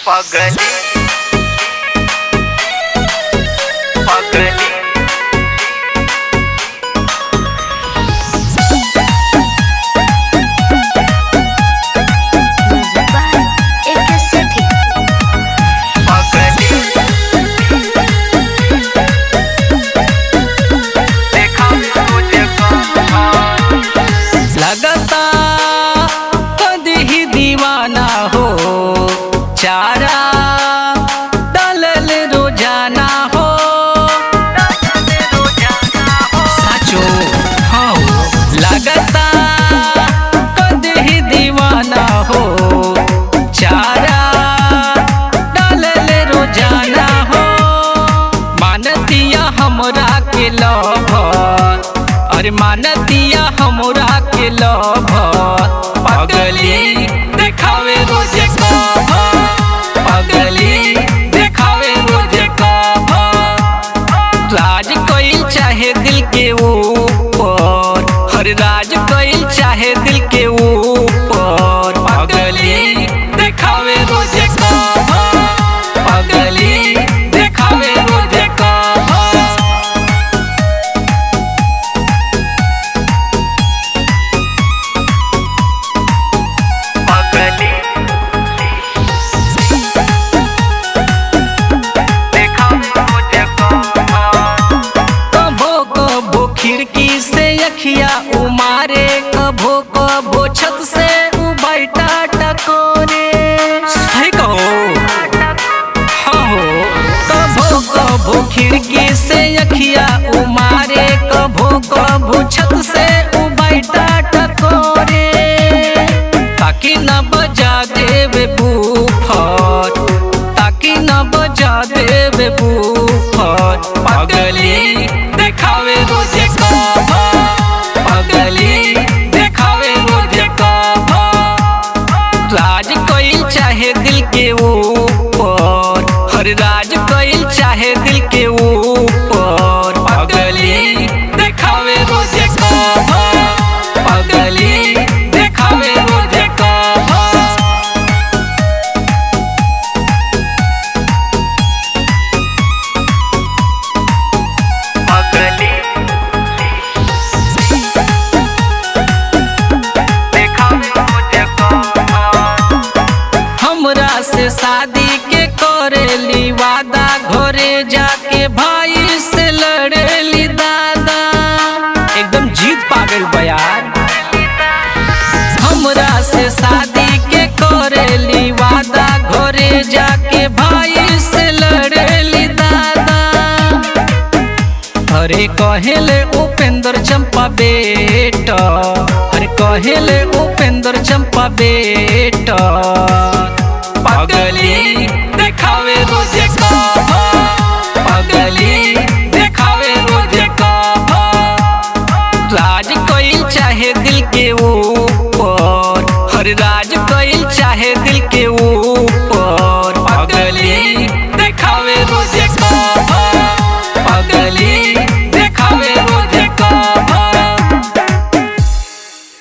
पगली पगली लगता कद ही दीवाना हो चारा डालल रोजाना हो साचो हाँ लगता कद ही दीवाना हो चारा डालल रोजाना हो मानतिया हमरा के लभर अरे मानतिया हमरा के लभर पगली देखावे रोजे कभर पगली देखावे रोजे कभर राज कइल चाहे दिल के ऊपर हर राज कइल चाहे दिल के ऊपर पगली देखावे रोजे कभर पगली देखावे रोजे कभर खिड़की से अखिया उमारे कभो कभो छत से बैठा टकोरे सही कहो हाँ हो कभो कभो खिड़की से अखिया उमारे कभो कभो छत से बैठा टकोरे ताकि न बजा देवे बूफर ताकि न बजा देवे बूफर पगली देखावे रोजे कभर पगली देखावे रोजे कभर राज कइल चाहे दिल के ऊपर हर राज कइल चाहे दिल के ऊपर पगली देखावे रोजे कभर पगली देखावे रोजे कभर हमरा से शादी के करेली वादा घरे जाके भाई से लड़ेली दादा एकदम जीत पागल बयार हमरा से शादी के करेली वादा घरे जाके भाई से लड़ेली दादा अरे कहेले उपेंद्र चंपा बेटा अरे कहेले उपेंद्र चंपा बेटा पगली देखावे रोजे कभर पगली देखावे रोजे कभर राज कइल चाहे दिल के ऊपर हर राज